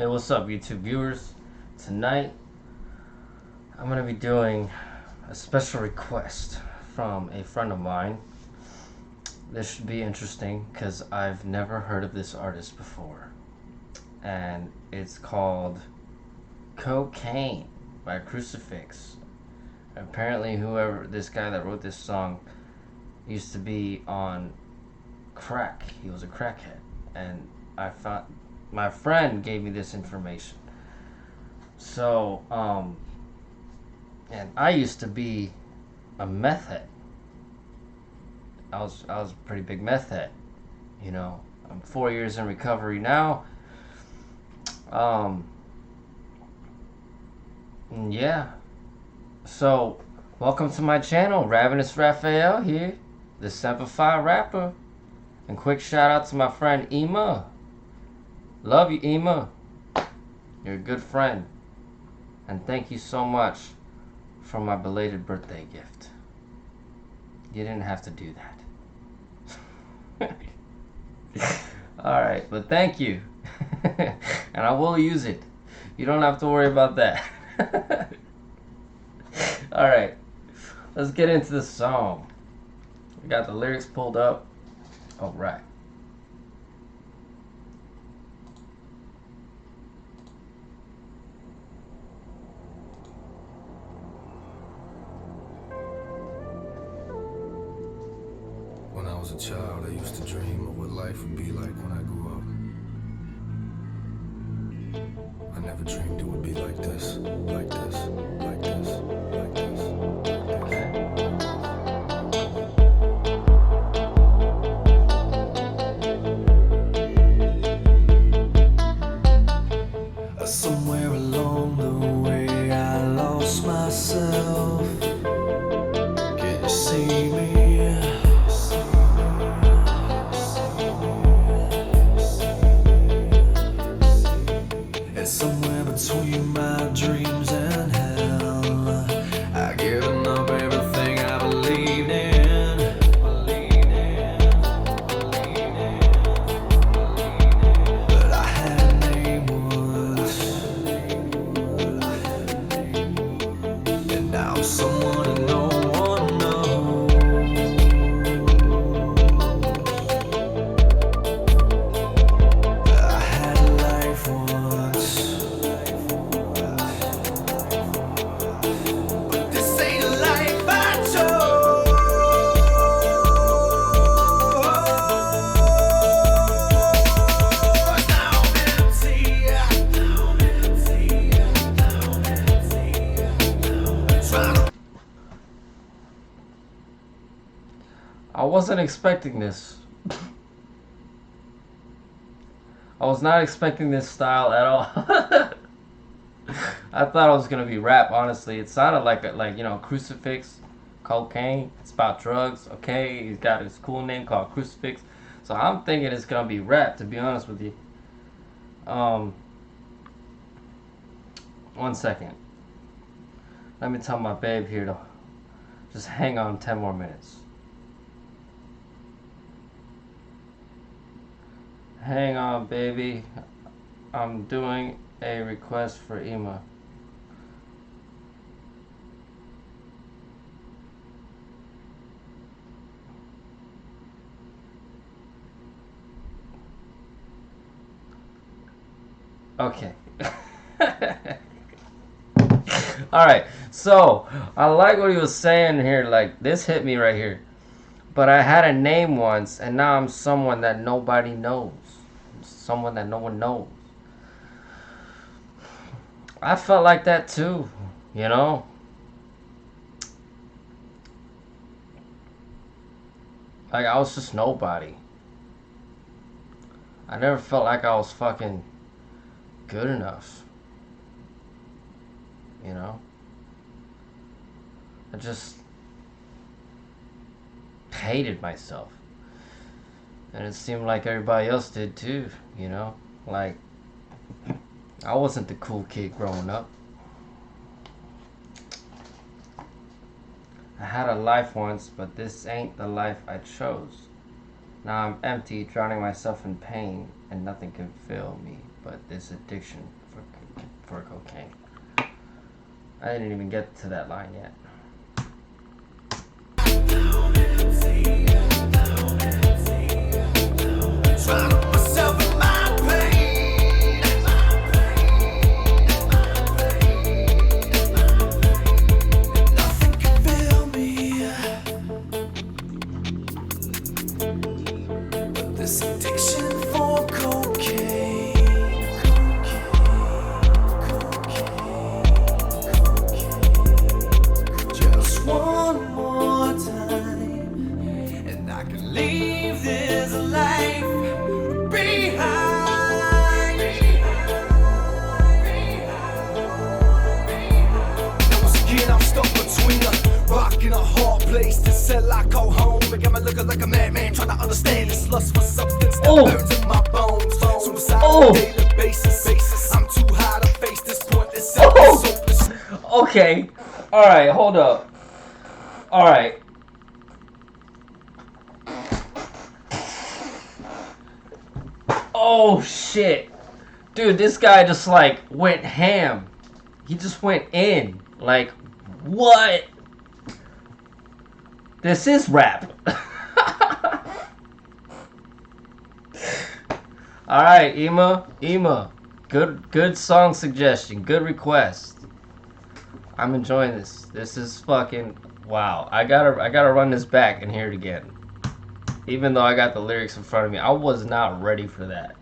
Hey, what's up, YouTube viewers? Tonight, I'm going to be doing a special request from a friend of mine. This should be interesting because I've never heard of this artist before. And it's called Cocaine by Crucifix. Apparently, this guy that wrote this song used to be on crack. He was a crackhead. And my friend gave me this information. So, and I used to be a meth head. I was a pretty big meth head. You know, I'm 4 years in recovery now. Yeah. So, welcome to my channel, Ravenous Rafael here, the Semper rapper. And quick shout out to my friend Ema. Love you, Ema. You're a good friend. And thank you so much for my belated birthday gift. You didn't have to do that. Alright, but thank you. And I will use it. You don't have to worry about that. Alright, let's get into the song. We got the lyrics pulled up. Alright. When I was a child, I used to dream of what life would be like when I grew up. I never dreamed it would be like this, like this, like this, like this, like this. Somewhere along the way, I lost myself. Can you see me? Somewhere between my dreams and hell, I've given up everything I believed in. But I had a name once, and now I'm someone that no one knows. I had a life once. I wasn't expecting this. I was not expecting this style at all. I thought it was gonna be rap. Honestly, it sounded like you know, Crucifix, cocaine. It's about drugs. Okay, he's got his cool name called Crucifix. So I'm thinking it's gonna be rap. To be honest with you. 1 second. Let me tell my babe here to just hang on 10 more minutes. Hang on, baby. I'm doing a request for Ema. Okay. Alright, so I like what he was saying here. Like, this hit me right here. But I had a name once, and now I'm someone that nobody knows. Someone that no one knows. I felt like that too, you know? Like, I was just nobody. I never felt like I was fucking good enough. You know? I just hated myself. And it seemed like everybody else did too, you know? Like, I wasn't the cool kid growing up. I had a life once, but this ain't the life I chose. Now I'm empty, drowning myself in pain, and nothing can fill me but this addiction for cocaine. I didn't even get to that line yet. This addiction for cocaine. Just one more time, and I can leave this life behind. Now once again I'm stuck between a rock and a hard place to sell. I call home. I got me looking like a madman, trying to understand this lust for substance that burns in my bones. Suicide on a daily basis. I'm too high to face this pointless. Okay. Alright, hold up. Alright. Oh shit. Dude, this guy just like went ham. He just went in. Like, what? This is rap. Alright, Ema. Good song suggestion. Good request. I'm enjoying this. This is fucking wow. I gotta run this back and hear it again. Even though I got the lyrics in front of me, I was not ready for that.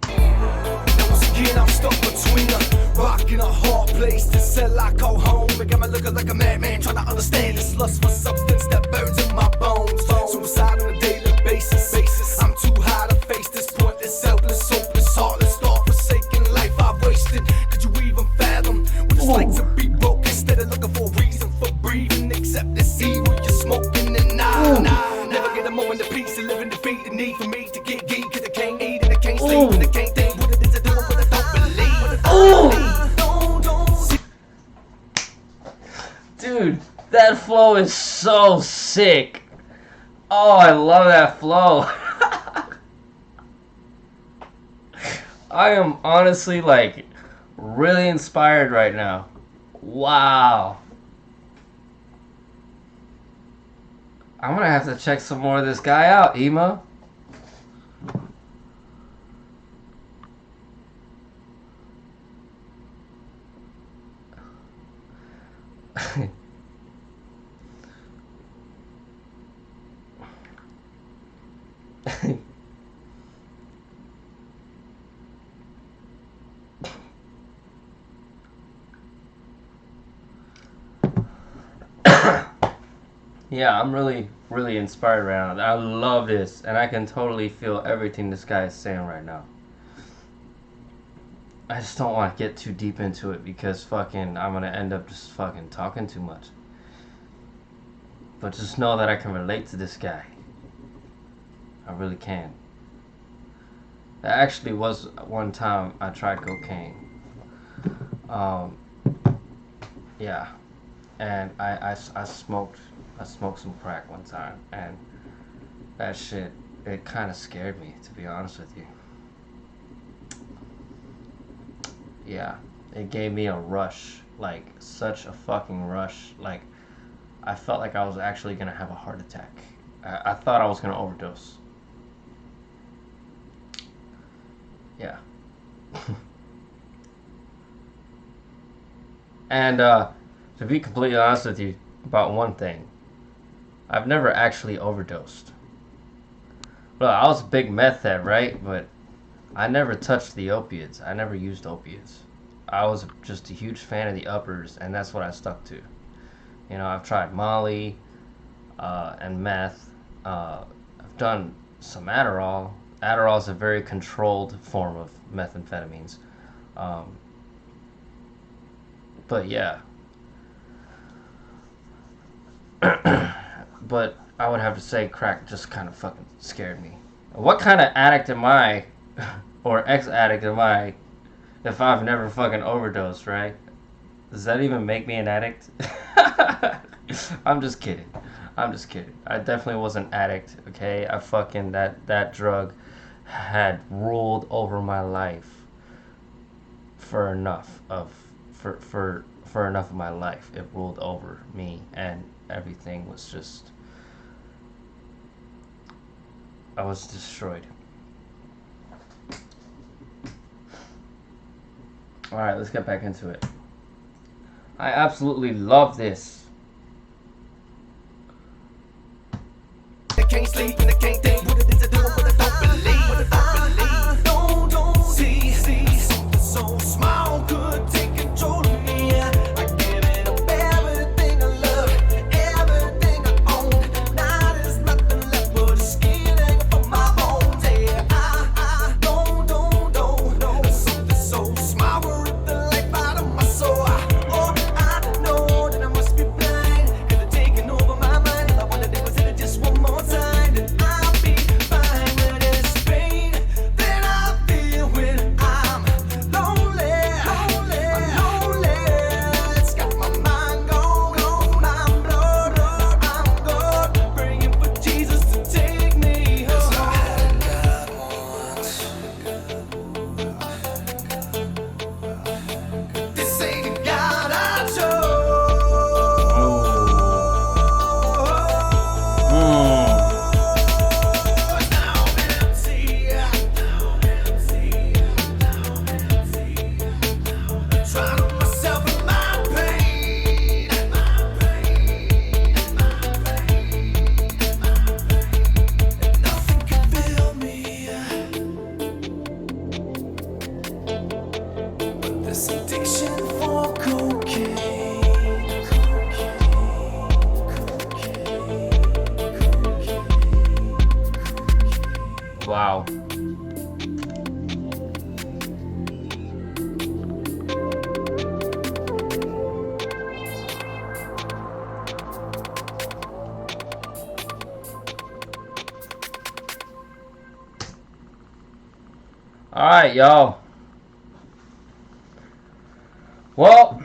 Again, I'm stuck between a rock and a hard place to sell. I call home. I got me looking like a madman, trying to understand this lust for substance that burns in my bones. Suicide on a daily basis. I'm too high to face this pointless, helpless, hopeless, heartless, God-forsaken life I've wasted. Could you even fathom what it's like to be broke instead of looking for a reason for breathing? Except this evil you're smoking and nah. Never get a moment of peace and living defeat. The need for me to get geek, cause I can't eat and I can't sleep and I can't think what it is I do and what I don't believe. Dude, that flow is so sick. Oh, I love that flow. I am honestly like really inspired right now. Wow. I'm gonna have to check some more of this guy out, Ema. Yeah, I'm really inspired right now. I love this, and I can totally feel everything this guy is saying right now. I just don't want to get too deep into it because fucking I'm gonna end up just fucking talking too much. But just know that I can relate to this guy. I really can. There actually was one time I tried cocaine. Yeah, and I smoked some crack one time, and that shit, it kind of scared me, to be honest with you. Yeah, it gave me a rush, like such a fucking rush. Like I felt like I was actually gonna have a heart attack. I thought I was gonna overdose. Yeah. And to be completely honest with you about one thing, I've never actually overdosed. Well, I was a big meth head, right? But I never touched the opiates. I never used opiates. I was just a huge fan of the uppers, and that's what I stuck to. You know, I've tried Molly and meth. I've done some Adderall. Adderall is a very controlled form of methamphetamines. But yeah. But I would have to say crack just kind of fucking scared me. What kind of addict am I, or ex-addict am I, if I've never fucking overdosed, right? Does that even make me an addict? I'm just kidding. I'm just kidding. I definitely was an addict, okay? I fucking, that drug had ruled over my life for enough of, for enough of my life. It ruled over me, and everything was just, I was destroyed. Alright, let's get back into it. I absolutely love this. They can't sleep and they can't think. What it is to do and what I don't believe. What I don't believe. Don't see something so small could take control of me. I give it up everything I love, everything I own. Now there's nothing left but the skin hanging from my bones. Yeah, I don't. Something so small will rip the life out of my soul. I know that I must be blind, 'cause they're taking over my mind. All I wanna do is hit it just one more time, then I'll be fine. When it's pain that I feel when I'm lonely. It's got my mind gone, I'm blown up, I'm gone, praying for Jesus to take me home. 'Cause I had a God once. This ain't the God I chose. Now I'm empty. Drowning myself in my pain. Nothing can fill me. But this addiction for cocaine. Wow. Alright, y'all. Well,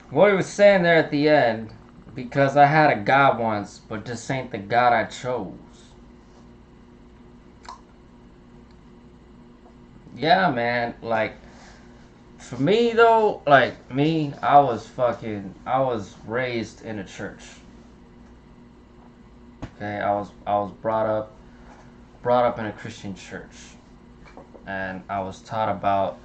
what he was saying there at the end, because I had a God once, but this ain't the God I chose. Yeah, man, like, for me though, like me, I was raised in a church. Okay, I was brought up in a Christian church, and I was taught about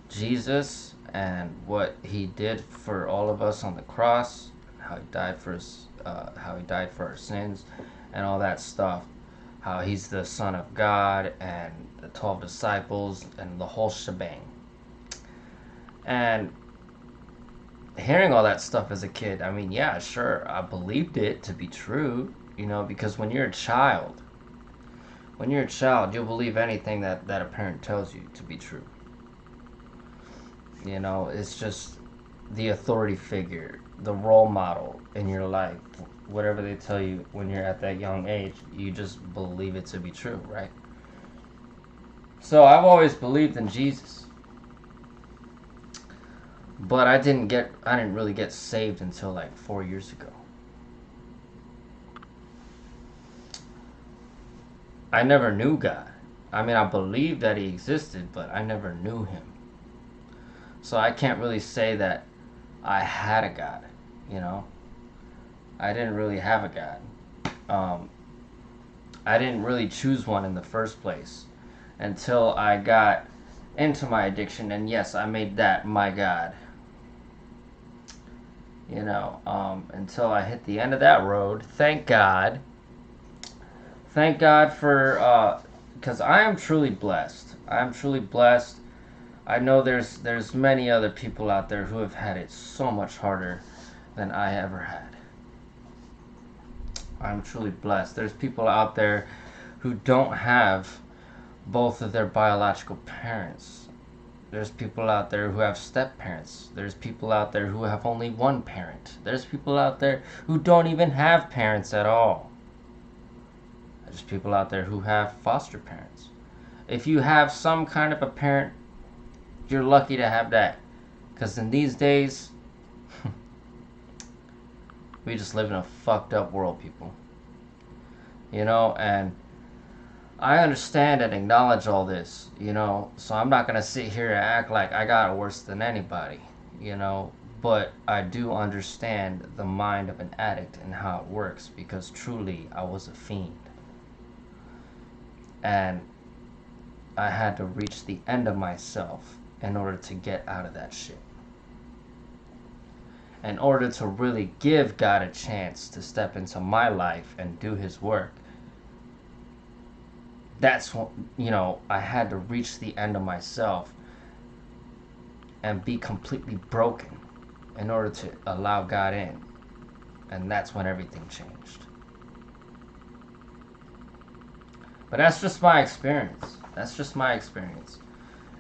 Jesus and what he did for all of us on the cross, how he died for our sins, and all that stuff. How he's the Son of God and the 12 disciples and the whole shebang. And hearing all that stuff as a kid, I mean, yeah, sure, I believed it to be true, because when you're a child, you'll believe anything that a parent tells you to be true. It's just the authority figure, the role model in your life. Whatever they tell you when you're at that young age, you just believe it to be true, right? So I've always believed in Jesus. But I didn't really get saved until like 4 years ago. I never knew God. I mean, I believed that he existed, but I never knew him. So I can't really say that I had a God, I didn't really have a God. I didn't really choose one in the first place until I got into my addiction, and yes, I made that my God. Until I hit the end of that road. Thank God for, because I am truly blessed. I know there's many other people out there who have had it so much harder than I ever had. I'm truly blessed. There's people out there who don't have both of their biological parents. There's people out there who have step parents. There's people out there who have only one parent. There's people out there who don't even have parents at all. There's people out there who have foster parents. If you have some kind of a parent, you're lucky to have that. Because in these days, We just live in a fucked up world, people. You know, and I understand and acknowledge all this, you know, so I'm not going to sit here and act like I got it worse than anybody, you know, but I do understand the mind of an addict and how it works, because truly I was a fiend. And I had to reach the end of myself in order to get out of that shit. In order to really give God a chance to step into my life and do his work, that's what, you know, I had to reach the end of myself and be completely broken in order to allow God in. And that's when everything changed. But that's just my experience. That's just my experience.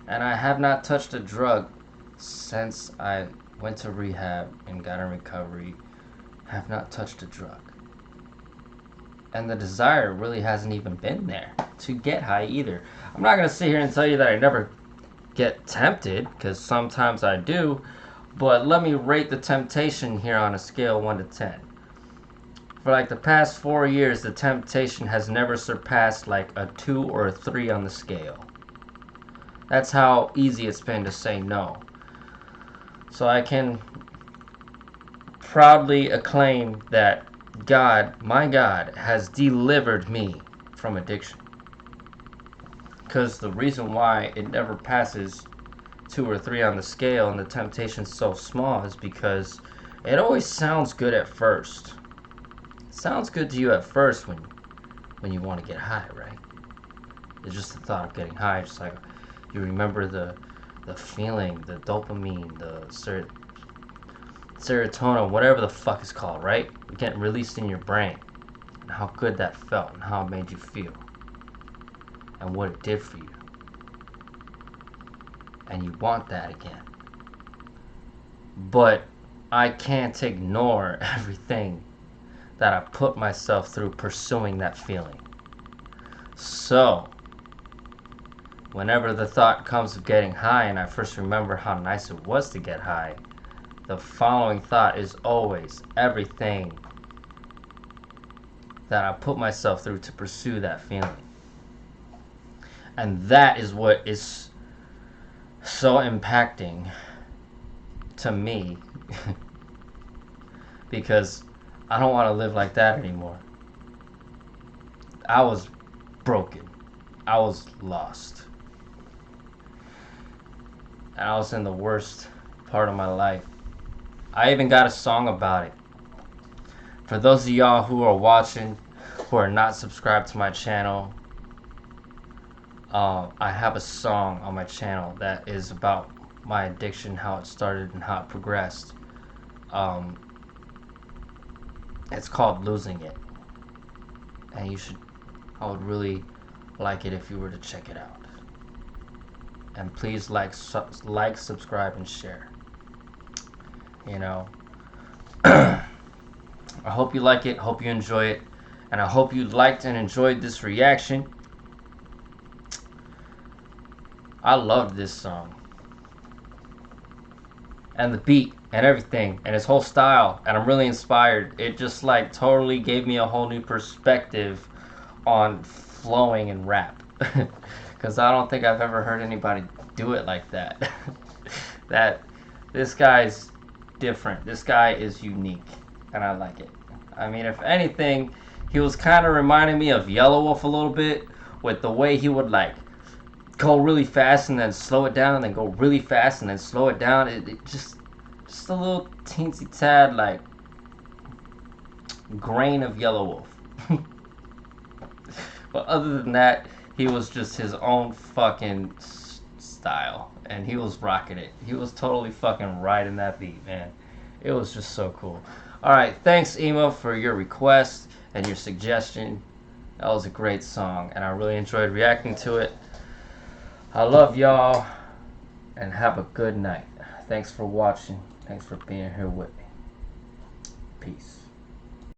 And I have not touched a drug since I went to rehab and got in recovery. Have not touched a drug. And the desire really hasn't even been there to get high either. I'm not going to sit here and tell you that I never get tempted, because sometimes I do. But let me rate the temptation here on a scale 1 to 10. For like the past 4 years, the temptation has never surpassed like a 2 or a 3 on the scale. That's how easy it's been to say no. So I can proudly acclaim that God, my God, has delivered me from addiction. Because the reason why it never passes 2 or 3 on the scale and the temptation's so small is because it always sounds good at first. It sounds good to you at first when you want to get high, right? It's just the thought of getting high. Just like you remember the feeling, the dopamine, the serotonin, whatever the fuck it's called, right? Getting released in your brain, and how good that felt, and how it made you feel, and what it did for you. And you want that again. But I can't ignore everything that I put myself through pursuing that feeling. So, whenever the thought comes of getting high, and I first remember how nice it was to get high, the following thought is always everything that I put myself through to pursue that feeling. And that is what is so impacting to me because I don't want to live like that anymore. I was broken. I was lost. And I was in the worst part of my life. I even got a song about it. For those of y'all who are watching, who are not subscribed to my channel, I have a song on my channel that is about my addiction, how it started and how it progressed. It's called Losing It. And I would really like it if you were to check it out. And please like, subscribe, and share. You know, I hope you like it, hope you enjoy it, and I hope you liked and enjoyed this reaction. I loved this song, and the beat, and everything, and his whole style, and I'm really inspired. It just like totally gave me a whole new perspective on flowing and rap, because I don't think I've ever heard anybody do it like that. This guy's different. This guy is unique, and I like it. I mean, if anything, he was kind of reminding me of Yellow Wolf a little bit, with the way he would like go really fast and then slow it down, and then go really fast and then slow it down. It just a little teensy tad like grain of Yellow Wolf. But other than that, he was just his own fucking style, and he was rocking it. He was totally fucking riding that beat, man. It was just so cool. Alright, thanks Emo for your request and your suggestion. That was a great song, and I really enjoyed reacting to it. I love y'all, and have a good night. Thanks for watching. Thanks for being here with me. Peace.